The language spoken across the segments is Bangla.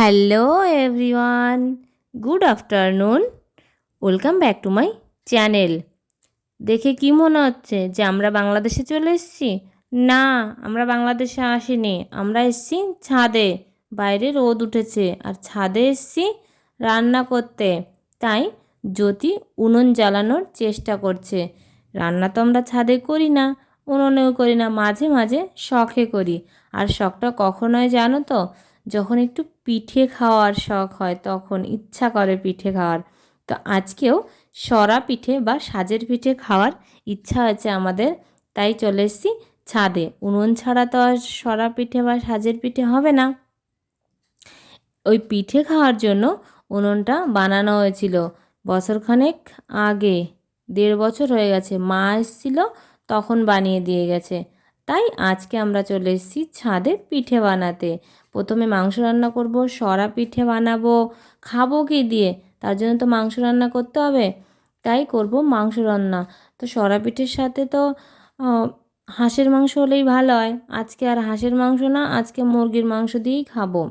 Hello everyone, good afternoon. Welcome back to my channel. দেখে কি মনে হচ্ছে যে আমরা বাংলাদেশে চলে এসেছি? না, আমরা বাংলাদেশে আসিনি। আমরা এসেছি ছাদে। বাইরে রোদ উঠেছে আর ছাদে এসেছি রান্না করতে। তাই জ্যোতি উনুন জ্বালানোর চেষ্টা করছে। রান্না তো আমরা ছাদে করি না, উনুনেও করি না, মাঝে মাঝে শখে করি। আর শখটা কখন হয় জানো তো? যখন একটু পিঠে খাওয়ার শখ হয়, তখন ইচ্ছা করে পিঠে খাওয়ার। তো আজকেও সরা পিঠে বা সাজের পিঠে খাওয়ার ইচ্ছা হয়েছে আমাদের, তাই চলে এসেছি ছাদে। উনুন ছাড়া তো আর সরা পিঠে বা সাজের পিঠে হবে না। ওই পিঠে খাওয়ার জন্য উনুনটা বানানো হয়েছিল বছরখানেক আগে, 1.5 বছর হয়ে গেছে। মা এসেছিল তখন বানিয়ে দিয়ে গেছে। তাই আজকে আমরা চলে এসেছি ছাদে পিঠে বানাতে। প্রথমে মাংস রান্না করব, সরা পিঠে বানাবো। খাবো কি দিয়ে? তার জন্য তো মাংস রান্না করতে হবে, তাই করব মাংস রান্না। তো সরা পিঠের সাথে তো হাঁসের মাংস হলেই ভালো হয়। আজকে আর হাঁসের মাংস না, আজকে মুরগির মাংস দিয়েই খাবো।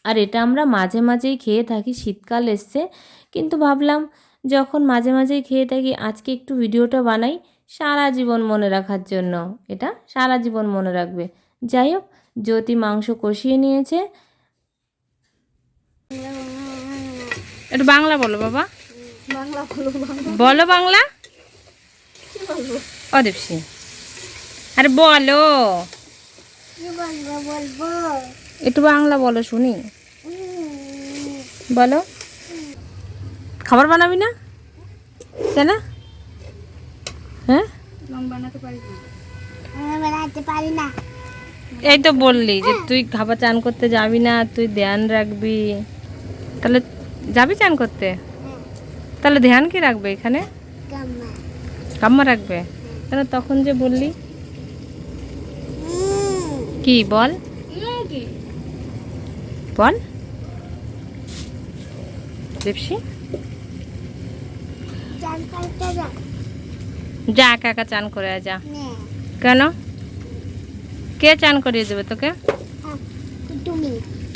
আর এটা আমরা মাঝে মাঝেই খেয়ে থাকি, শীতকাল এসছে, কিন্তু ভাবলাম যখন মাঝে মাঝেই খেয়ে থাকি আজকে একটু ভিডিওটা বানাই সারা জীবন মনে রাখার জন্য। এটা সারা জীবন মনে রাখবে। যাই হোক, জ্যোতি মাংস কষিয়ে নিয়েছে। একটু বাংলা বলো বাবা, বলো বাংলা। অদীপসী, আরে বলো, একটু বাংলা বলো শুনি। বলো। খাবার বানাবি না কেন? হ্যাঁ, বানাতে পারি না। এই তো বললি যে তুই খাবার চান করতে যাবি না, তুই ধ্যান রাখবি। তাহলে যাবি চান করতে? তাহলে ধ্যান কি রাখবে এখানে? কাম্মা রাখবে কেন? তখন যে বললি কি বল, বল দেবসী। যা একা একা চান করে যা। কেন? কে চান করিয়ে দেবে তোকে?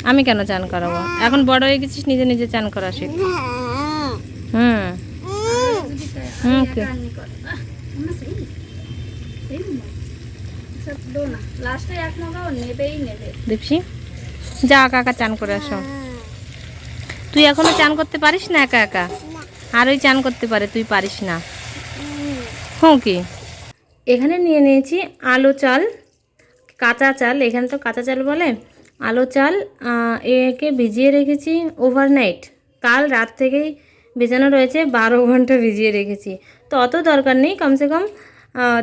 আমি কেন চান করাবো? এখন বড় হয়ে গেছিস, নিজে নিজে চান করা শিখ। হুম হুম দীপসী, যা একা একা চান করে আসো। তুই এখনো চান করতে পারিস না একা একা? আর ওই চান করতে পারে, তুই পারিস না। হুঁ কি? এখানে নিয়ে নিয়েছি আলো চাল, কাঁচা চাল, এখানে তো কাঁচা চাল বলে। আলো চাল একে ভিজিয়ে রেখেছি ওভারনাইট। কাল রাত থেকেই ভেজানো রয়েছে, 12 ঘন্টা ভিজিয়ে রেখেছি। তো অত দরকার নেই, কমসে কম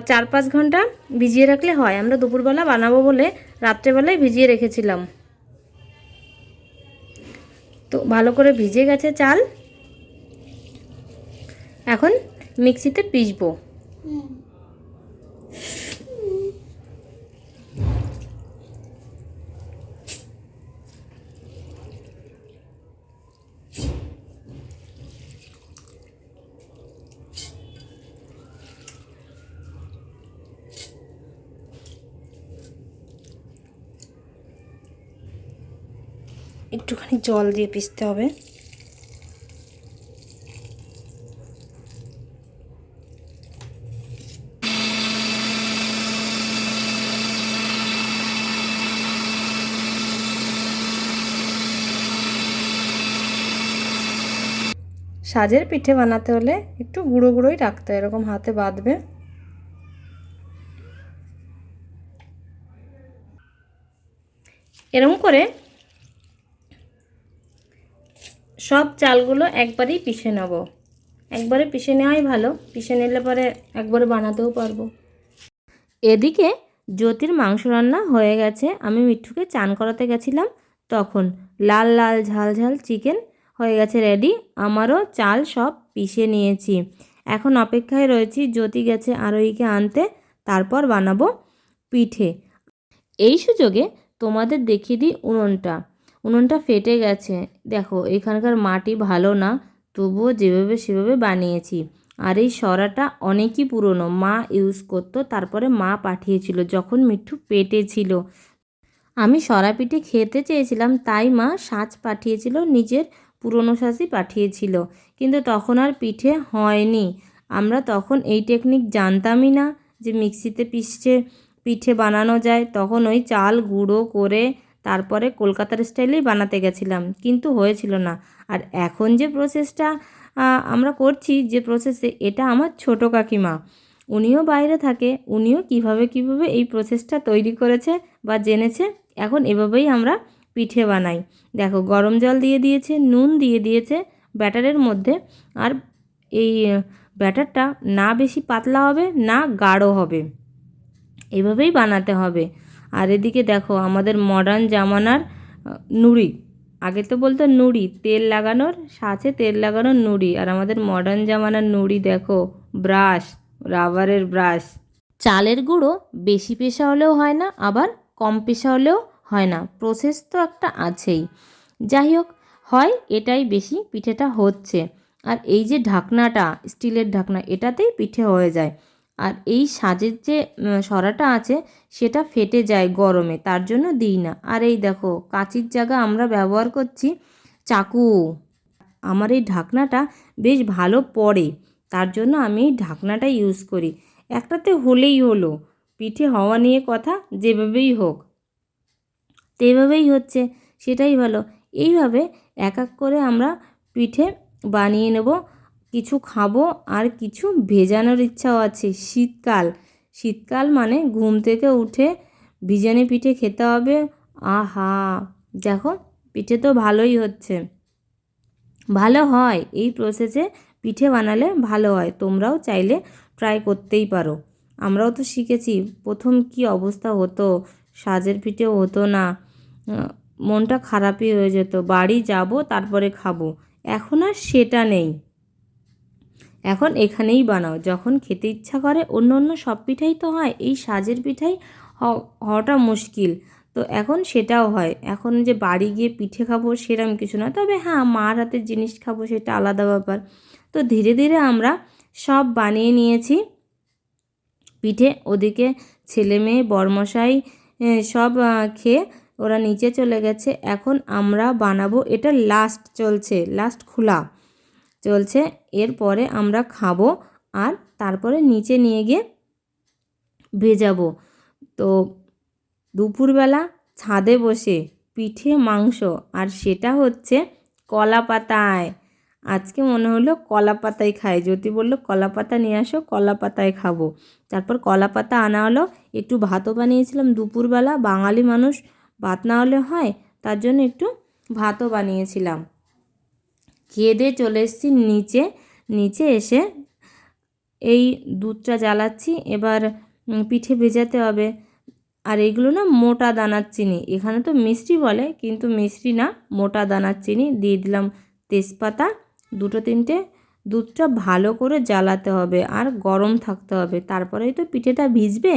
4-5 ঘন্টা ভিজিয়ে রাখলে হয়। আমরা দুপুরবেলা বানাবো বলে রাত্রেবেলায় ভিজিয়ে রেখেছিলাম। তো ভালো করে ভিজে গেছে চাল, এখন মিক্সিতে পিষবো। একটুখানি জল দিয়ে পিষতে হবে। সাজের পিঠে বানাতে হলে একটু গুঁড়ো গুঁড়োই রাখতে হয়, এরকম হাতে বাঁধবে। এরকম করে সব চালগুলো একবারেই পিষে নেব। একবারে পিষে নেওয়াই ভালো, পিষে নিলে পরে একবারে বানাতেও পারবো। এদিকে জ্যোতির মাংস রান্না হয়ে গেছে। আমি মিঠুকে চান করাতে গেছিলাম, তখন লাল লাল ঝাল ঝাল চিকেন হয়ে গেছে রেডি। আমারও চাল সব পিষে নিয়েছি। এখন অপেক্ষায় রয়েছি, জ্যোতি গেছে আরোহীকে আনতে, তারপর বানাবো পিঠে। এই সুযোগে তোমাদের দেখিয়ে দিই উনুনটা। উনুনটা ফেটে গেছে, দেখো এখানকার মাটি ভালো না, তবুও যেভাবে সেভাবে বানিয়েছি। আর এই সরাটা অনেকই পুরনো, মা ইউজ করতো, তারপরে মা পাঠিয়েছিল যখন মিঠু পেটে ছিল। আমি সরা পিঠে খেতে চেয়েছিলাম, তাই মা সাজ পাঠিয়েছিল, নিজের পুরনো সাজই পাঠিয়েছিল, কিন্তু তখন আর পিঠে হয়নি। আমরা তখন এই টেকনিক জানতামই না যে মিক্সিতে পিষে পিঠে বানানো যায়। তখন ওই চাল গুঁড়ো করে তারপরে কলকাতার স্টাইলেই বানাতে গেছিলাম, কিন্তু হয়েছিল না। আর এখন যে প্রসেসটা আমরা করছি, যে প্রসেসে, এটা আমার ছোটো কাকিমা, উনিও বাইরে থাকে, উনিও কিভাবে এই প্রসেসটা তৈরি করেছে বা জেনেছে। এখন এভাবেই আমরা পিঠে বানাই। দেখো, গরম জল দিয়ে দিয়েছে, নুন দিয়ে দিয়েছে ব্যাটারের মধ্যে। আর এই ব্যাটারটা না বেশি পাতলা হবে না গাঢ় হবে, এভাবেই বানাতে হবে। আর এদিকে দেখো আমাদের মডার্ন জামানার নুড়ি, আগে তো বলতো নুড়ি, তেল লাগানোর সাথে তেল লাগানোর নুড়ি, আর আমাদের মডার্ন জামানার নুড়ি দেখো, ব্রাশ, রাবারের ব্রাশ। চালের গুঁড়ো বেশি পেশা হলেও হয় না, আবার কম পেশা হলেও হয় না, প্রসেস তো একটা আছেই। যাই হোক, হয় এটাই বেশি, পিঠেটা হচ্ছে। আর এই যে ঢাকনাটা, স্টিলের ঢাকনা, এটাতেই পিঠে হয়ে যায়। আর এই সাজের যে সরাটা আছে সেটা ফেটে যায় গরমে, তার জন্য দিই না। আর এই দেখো, কাঁচির জায়গা আমরা ব্যবহার করছি চাকু। আমার এই ঢাকনাটা বেশ ভালো পড়ে, তার জন্য আমি এই ঢাকনাটা ইউজ করি। একটাতে হলেই হলো, পিঠে হওয়া নিয়ে কথা, যেভাবেই হোক। তো এইভাবেই হচ্ছে, সেটাই ভালো। এইভাবে এক এক করে আমরা পিঠে বানিয়ে নেব। কিছু খাবো আর কিছু ভেজানোর ইচ্ছাও আছে। শীতকাল, শীতকাল মানে ঘুম থেকে উঠে ভিজানো পিঠে খেতে হবে। আহা, দেখো পিঠে তো ভালোই হচ্ছে, ভালো হয়। এই প্রসেসে পিঠে বানালে ভালো হয়, তোমরাও চাইলে ট্রাই করতেই পারো। আমরাও তো শিখেছি, প্রথম কি অবস্থা হতো, সাজের পিঠেও হতো না, মনটা খারাপই হয়ে যেত, বাড়ি যাব তারপরে খাবো। এখন আর সেটা নেই, এখন এখানেই বানাও, যখন খেতে ইচ্ছা করে। অন্য অন্য সব পিঠাই তো হয়, এই সাজের পিঠাই হওয়াটা মুশকিল। তো এখন সেটাও হয়, এখন যে বাড়ি গিয়ে পিঠে খাবো সেরকম কিছু না, তবে হ্যাঁ, মার হাতের জিনিস খাবো সেটা আলাদা ব্যাপার। তো ধীরে ধীরে আমরা সব বানিয়ে নিয়েছি পিঠে। ওদিকে ছেলে মেয়ে বরমশাই সব খেয়ে ওরা নিচে চলে গেছে। এখন আমরা বানাবো, এটা লাস্ট চলছে, লাস্ট খোলা চলছে। এরপরে আমরা খাবো আর তারপরে নিচে নিয়ে গিয়ে ভেজাবো। তো দুপুরবেলা ছাদে বসে পিঠে মাংস, আর সেটা হচ্ছে কলা পাতায়। আজকে মনে হলো কলা পাতায় খাই, জ্যোতি বললো কলা পাতা নিয়ে আসো, কলা পাতায় খাবো। তারপর কলা পাতা আনা হলো, একটু ভাতও বানিয়েছিলাম দুপুরবেলা, বাঙালি মানুষ ভাত না হলে হয়, তার জন্য একটু ভাতও বানিয়েছিলাম। খেয়ে দিয়ে চলে এসেছি নিচে। নিচে এসে এই দুধটা জ্বালাচ্ছি, এবার পিঠে ভেজাতে হবে। আর এগুলো না মোটা দানার চিনি, এখানে তো মিষ্টি বলে, কিন্তু মিষ্টি না, মোটা দানার চিনি দিয়ে দিলাম। তেজপাতা দুটো তিনটে, দুধটা ভালো করে জ্বালাতে হবে আর গরম থাকতে হবে, তারপরেই তো পিঠেটা ভিজবে।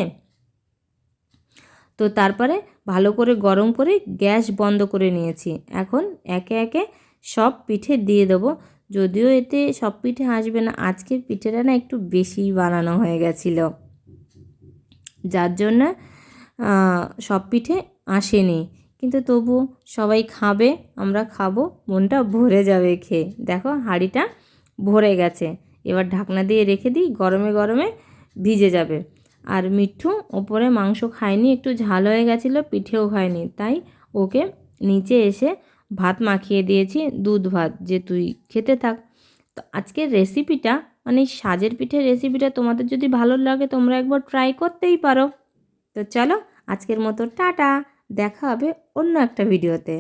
তো তারপরে ভালো করে গরম করে গ্যাস বন্ধ করে নিয়েছি। এখন একে একে সব পিঠে দিয়ে দেবো। যদিও এতে সব পিঠে আসবে না, আজকের পিঠেটা না একটু বেশিই বানানো হয়ে গেছিলো, যার জন্য সব পিঠে আসেনি, কিন্তু তবু সবাই খাবে, আমরা খাবো, মনটা ভরে যাবে খেয়ে। দেখো হাঁড়িটা ভরে গেছে, এবার ঢাকনা দিয়ে রেখে দিই, গরমে গরমে ভিজে যাবে। আর মিঠু ওপরে মাংস খায়নি, একটু ঝাল হয়ে গেছিলো, পিঠেও খায়নি, তাই ওকে নিচে এসে ভাত মাখিয়ে দিয়েছি, দুধ ভাত, যে তুই খেতে থাক। তো আজকের রেসিপিটা, মানে সাজের পিঠের রেসিপিটা তোমাদের যদি ভালো লাগে তোমরা একবার ট্রাই করতেই পারো। তো চলো, আজকের মতো টাটা, দেখা হবে অন্য একটা ভিডিওতে।